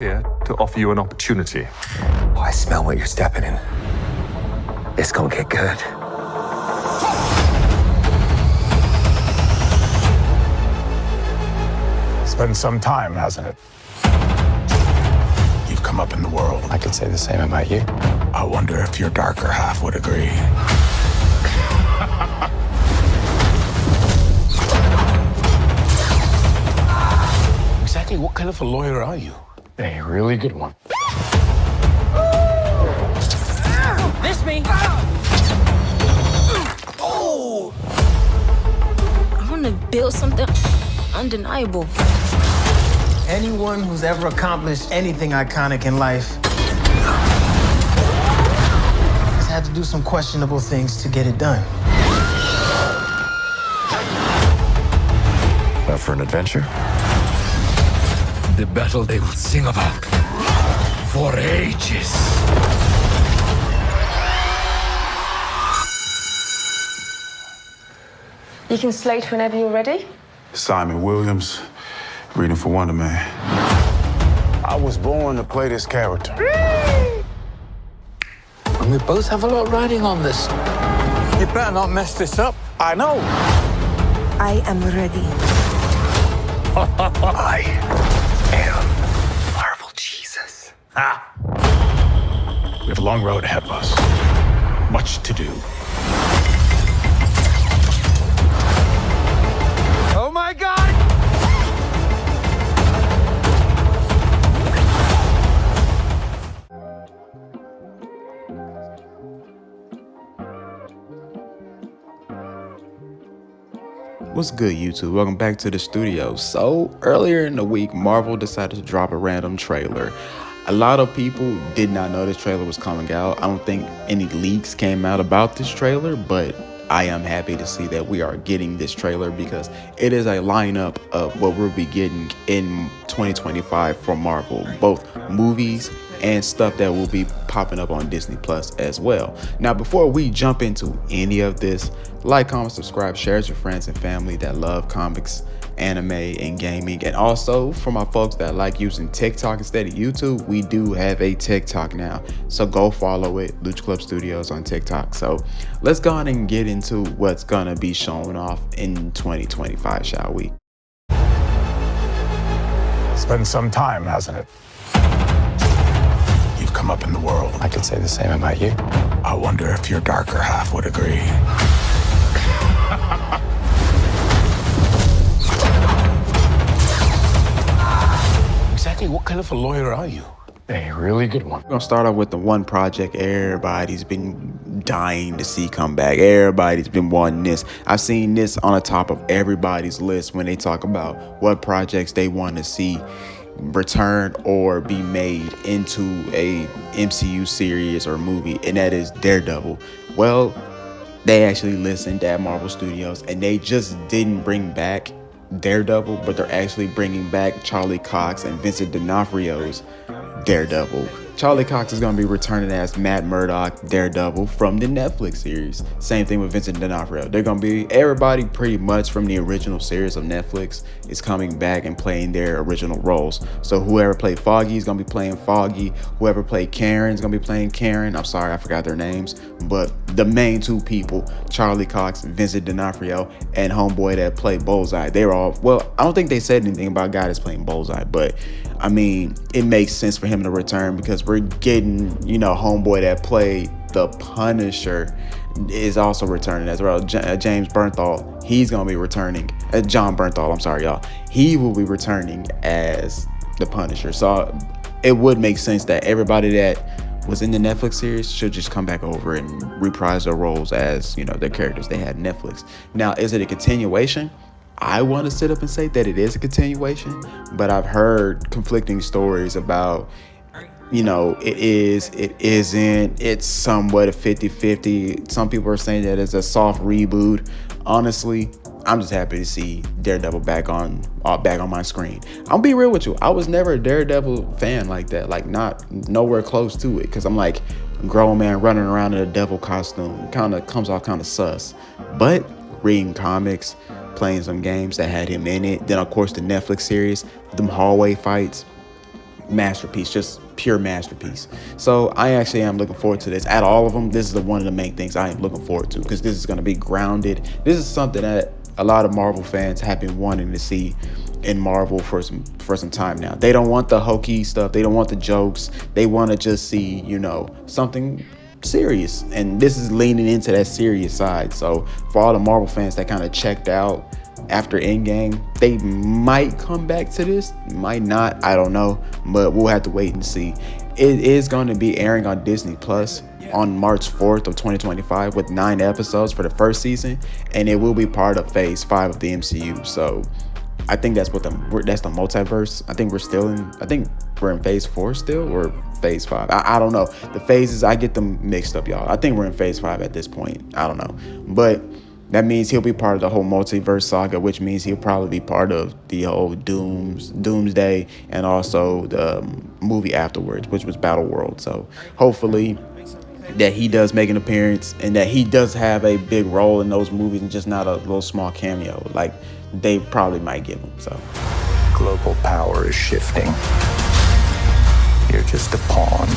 Here to offer you an opportunity. Oh, I smell what you're stepping in. It's gonna get good. It's been some time, hasn't it? You've come up in the world. I could say the same about you. I wonder if your darker half would agree. Exactly what kind of a lawyer are you? A really good one. This me. Oh! I want to build something undeniable. Anyone who's ever accomplished anything iconic in life has had to do some questionable things to get it done. Up for an adventure? The battle they will sing about for ages. You can slate whenever you're ready. Simon Williams, reading for Wonder Man. I was born to play this character. And we both have a lot riding on this. You better not mess this up. I know. I am ready. I am Marvel Jesus. We have a long road ahead of us. Much to do. Oh my God! What's good, YouTube? Welcome back to the studio. So earlier in the week, Marvel decided to drop a random trailer. A lot of people did not know this trailer was coming out. I don't think any leaks came out about this trailer, but I am happy to see that we are getting this trailer because it is a lineup of what we'll be getting in 2025 from Marvel, both movies and stuff that will be popping up on Disney Plus as well. Now, before we jump into any of this, like, comment, subscribe, share with your friends and family that love comics, anime, and gaming. And also for my folks that like using TikTok instead of YouTube, we do have a TikTok now, so go follow it, Lucha Club Studios on TikTok. So let's go on and get into what's gonna be showing off in 2025, shall we? It's been some time, hasn't it? You've come up in the world. I could say the same about you. I wonder if your darker half would agree. Exactly what kind of a lawyer are you? A really good one. We're gonna start off with the one project everybody's been dying to see come back. Everybody's been wanting this. I've seen this on the top of everybody's list when they talk about what projects they want to see return or be made into a MCU series or movie, and that is Daredevil. Well, they actually listened at Marvel Studios and they just didn't bring back Daredevil, but they're actually bringing back Charlie Cox and Vincent D'Onofrio's Daredevil. Charlie Cox is going to be returning as Matt Murdock Daredevil from the Netflix series. Same thing with Vincent D'Onofrio. They're going to be everybody pretty much from the original series of Netflix is coming back and playing their original roles. So whoever played Foggy is going to be playing Foggy. Whoever played Karen is going to be playing Karen. I'm sorry, I forgot their names. But the main two people, Charlie Cox, Vincent D'Onofrio, and homeboy that played Bullseye, they're all, well, I don't think they said anything about a guy that's playing Bullseye, but I mean, it makes sense for him to return because we're getting, you know, homeboy that played the Punisher is also returning as well. James Bernthal, he's going to be returning. Jon Bernthal, I'm sorry, y'all. He will be returning as the Punisher. So it would make sense that everybody that was in the Netflix series should just come back over and reprise their roles as, you know, their characters they had in Netflix. Now, is it a continuation? I want to sit up and say that it is a continuation, but I've heard conflicting stories about, you know, it is, it isn't, it's somewhat a 50-50. Some people are saying that it's a soft reboot. Honestly, I'm just happy to see Daredevil back on my screen. I'll be real with you. I was never a Daredevil fan like that, like not nowhere close to it, because I'm like, grown man running around in a devil costume kind of comes off kind of sus. But reading comics, playing some games that had him in it, then of course the Netflix series, them hallway fights, masterpiece, just pure masterpiece. So I actually am looking forward to this. Out of all of them, this is one of the main things I am looking forward to, because this is going to be grounded. This is something that a lot of Marvel fans have been wanting to see in Marvel for some time now. They don't want the hokey stuff. They don't want the jokes. They want to just see, something serious. And this is leaning into that serious side. So for all the Marvel fans that kind of checked out after Endgame, they might come back to this, might not, I don't know, but we'll have to wait and see. It is going to be airing on Disney Plus on March 4th of 2025 with 9 episodes for the first season, and it will be part of Phase 5 of the MCU. So I think that's the multiverse. I think we're in Phase 4 still, or Phase 5. I don't know. The phases, I get them mixed up, y'all. I think we're in Phase 5 at this point. I don't know. But that means he'll be part of the whole multiverse saga, which means he'll probably be part of the whole Doomsday, and also the movie afterwards, which was Battle World. So hopefully that he does make an appearance, and that he does have a big role in those movies, and just not a little small cameo like they probably might give him. So Global power is shifting. You're just a pawn.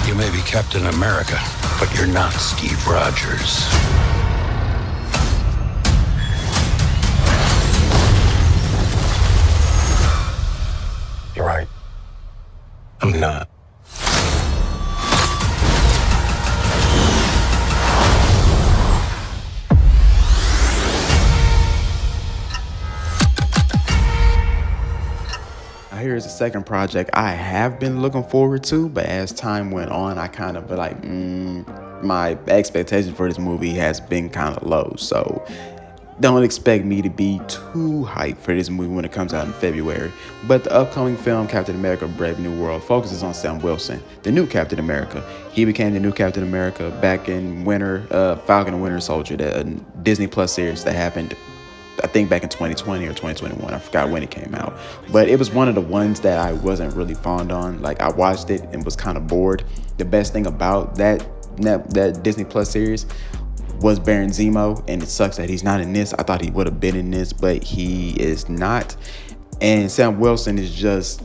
You may be Captain America, but you're not Steve Rogers. You're right. I'm not. Here's a second project I have been looking forward to, but as time went on, I kind of like, my expectation for this movie has been kind of low. So don't expect me to be too hyped for this movie when it comes out in February. But the upcoming film, Captain America: Brave New World, focuses on Sam Wilson, the new Captain America. He became the new Captain America back in Falcon and Winter Soldier, the Disney Plus series that happened, I think, back in 2020 or 2021. I forgot when it came out. But it was one of the ones that I wasn't really fond on. Like, I watched it and was kind of bored. The best thing about that Disney Plus series was Baron Zemo, and it sucks that he's not in this. I thought he would have been in this, but he is not. And Sam Wilson is just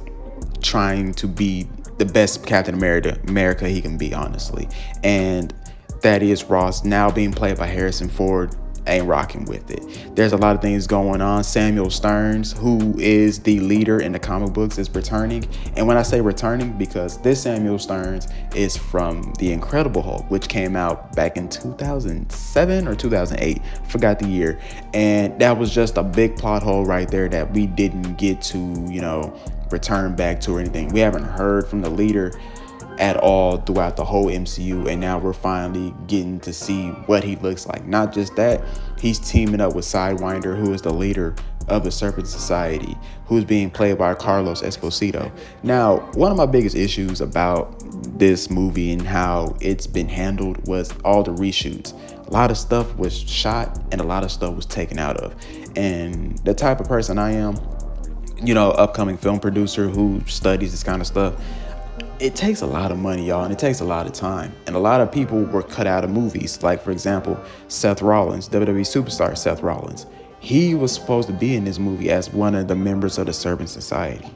trying to be the best Captain America he can be, honestly. And Thaddeus Ross, now being played by Harrison Ford, ain't rocking with it. There's a lot of things going on. Samuel Stearns, who is the leader in the comic books, is returning. And when I say returning, because this Samuel Stearns is from The Incredible Hulk, which came out back in 2007 or 2008, forgot the year. And that was just a big plot hole right there that we didn't get to, return back to or anything. We haven't heard from the leader at all throughout the whole MCU, and now we're finally getting to see what he looks like. Not just that, he's teaming up with Sidewinder, who is the leader of the Serpent Society, who's being played by Carlos Esposito. Now, one of my biggest issues about this movie and how it's been handled was all the reshoots. A lot of stuff was shot and a lot of stuff was taken out of. And the type of person I am, upcoming film producer who studies this kind of stuff, it takes a lot of money, y'all, and it takes a lot of time. And a lot of people were cut out of movies. Like, for example, Seth Rollins, WWE superstar Seth Rollins. He was supposed to be in this movie as one of the members of the Serpent Society.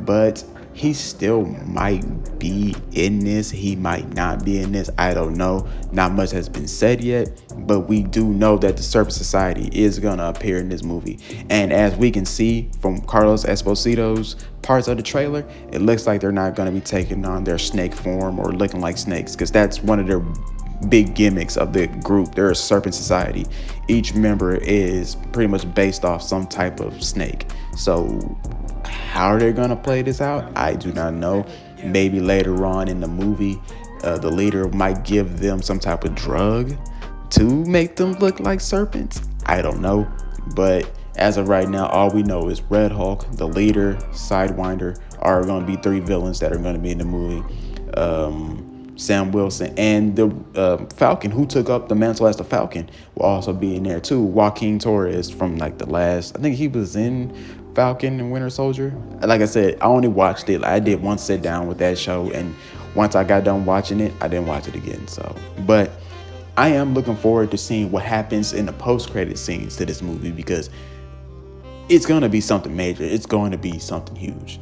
But he still might be in this. He might not be in this. I don't know. Not much has been said yet. But we do know that the Serpent Society is going to appear in this movie. And as we can see from Carlos Esposito's parts of the trailer, it looks like they're not going to be taking on their snake form or looking like snakes, because that's one of their big gimmicks of the group. They're a Serpent Society. Each member is pretty much based off some type of snake. So how are they going to play this out? I do not know. Maybe later on in the movie, the leader might give them some type of drug to make them look like serpents. I don't know. But as of right now, all we know is Red Hulk, the leader, Sidewinder are going to be 3 villains that are going to be in the movie. Sam Wilson and the Falcon, who took up the mantle as the Falcon, will also be in there too. Joaquin Torres from I think he was in Falcon and Winter Soldier. Like I said, I only watched it. I did one sit down with that show, and once I got done watching it, I didn't watch it again. So, but I am looking forward to seeing what happens in the post-credit scenes to this movie, because it's going to be something major. It's going to be something huge.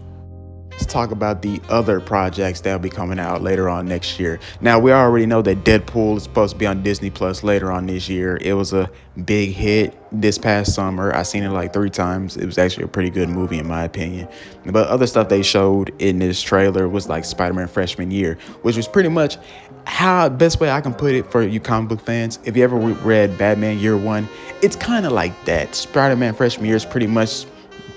Let's talk about the other projects that'll be coming out later on next year. Now, we already know that Deadpool is supposed to be on Disney Plus later on this year. It was a big hit this past summer. I seen it like 3 times. It was actually a pretty good movie in my opinion. But other stuff they showed in this trailer was like Spider-Man Freshman Year, which was pretty much how best way I can put it for you comic book fans. If you ever read Batman Year One, it's kind of like that. Spider-Man Freshman Year is pretty much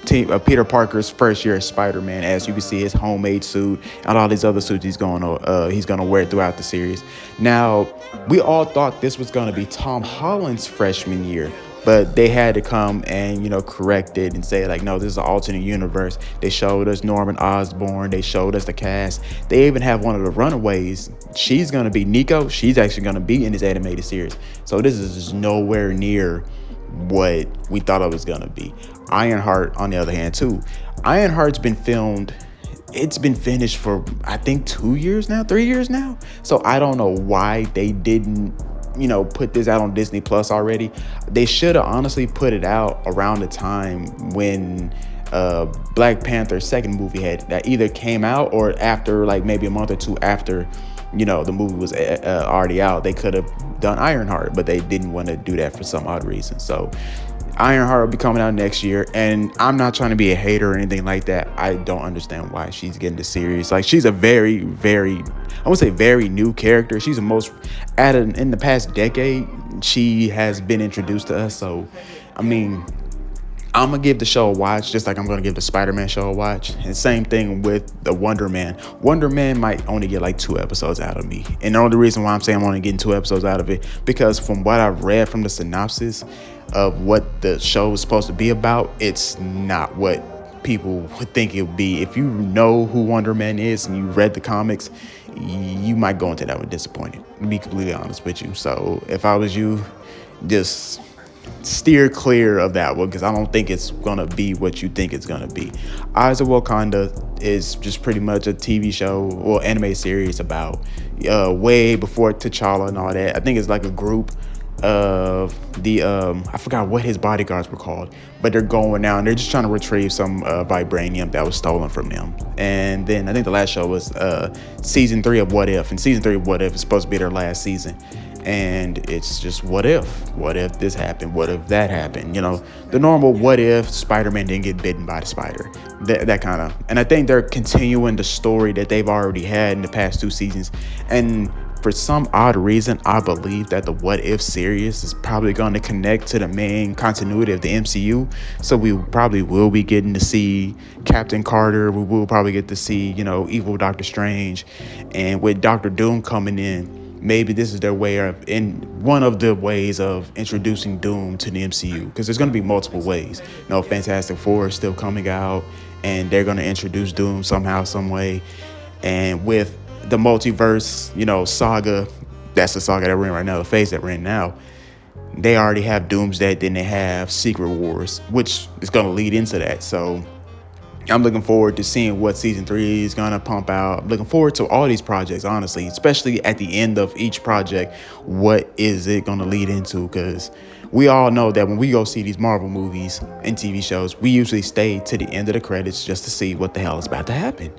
Peter Parker's first year as Spider-Man. As you can see, his homemade suit and all these other suits he's gonna wear throughout the series. Now, we all thought this was gonna be Tom Holland's freshman year, but they had to come and, correct it and say like, no, this is an alternate universe. They showed us Norman Osborn. They showed us the cast. They even have one of the Runaways. She's gonna be Nico. She's actually gonna be in this animated series. So this is just nowhere near what we thought it was gonna be. Ironheart, on the other hand, too. Ironheart's been filmed. It's been finished for, I think, 3 years now. So I don't know why they didn't, put this out on Disney Plus already. They should have honestly put it out around the time when Black Panther's second movie that either came out, or after, like maybe a month or two after, the movie was already out. They could have done Ironheart, but they didn't want to do that for some odd reason. So Ironheart will be coming out next year, and I'm not trying to be a hater or anything like that. I don't understand why she's getting the series. Like, she's a very, very, I won't say very new character. She's the most, in the past decade, she has been introduced to us. So, I mean, I'm going to give the show a watch, just like I'm going to give the Spider-Man show a watch. And same thing with the Wonder Man. Wonder Man might only get like 2 episodes out of me. And the only reason why I'm saying I'm only getting 2 episodes out of it, because from what I've read from the synopsis of what the show is supposed to be about, it's not what people would think it would be. If you know who Wonder Man is and you read the comics, you might go into that one disappointed, to be completely honest with you. So if I was you, just steer clear of that one, because I don't think it's gonna be what you think it's gonna be. Eyes of Wakanda is just pretty much a TV show or anime series about way before T'Challa and all that. I think it's like a group of the I forgot what his bodyguards were called, but they're going out and they're just trying to retrieve some vibranium that was stolen from them. And then I think the last show was season 3 of What If, and season 3 of What If is supposed to be their last season. And it's just what if this happened, what if that happened, the normal what if Spider-Man didn't get bitten by the spider, that kind of. And I think they're continuing the story that they've already had in the past 2 seasons. And for some odd reason, I believe that the What If series is probably going to connect to the main continuity of the MCU. So we probably will be getting to see Captain Carter. We will probably get to see, evil Doctor Strange. And with Doctor Doom coming in, maybe this is their way one of the ways of introducing Doom to the MCU, because there's going to be multiple ways. Fantastic Four is still coming out, and they're going to introduce Doom somehow, some way. And with the multiverse, saga, that's the saga that we're in right now, the phase that we're in now, they already have Doomsday, then they have Secret Wars, which is going to lead into that. So I'm looking forward to seeing what season 3 is going to pump out. I'm looking forward to all these projects, honestly, especially at the end of each project. What is it going to lead into? Because we all know that when we go see these Marvel movies and TV shows, we usually stay to the end of the credits just to see what the hell is about to happen.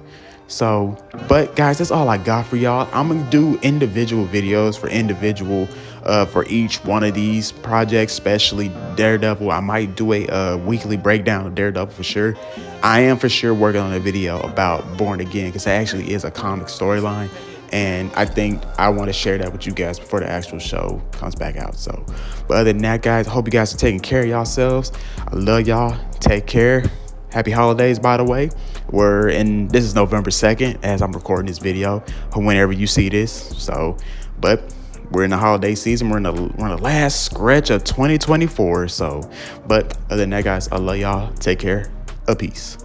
So, but guys, that's all I got for y'all. I'm going to do individual videos for each one of these projects, especially Daredevil. I might do a weekly breakdown of Daredevil for sure. I am for sure working on a video about Born Again, because that actually is a comic storyline. And I think I want to share that with you guys before the actual show comes back out. So, but other than that, guys, I hope you guys are taking care of yourselves. I love y'all. Take care. Happy holidays, by the way. This is November 2nd as I'm recording this video, or whenever you see this. So, but we're in the holiday season. We're in the last stretch of 2024. So, but other than that, guys, I love y'all. Take care. A peace.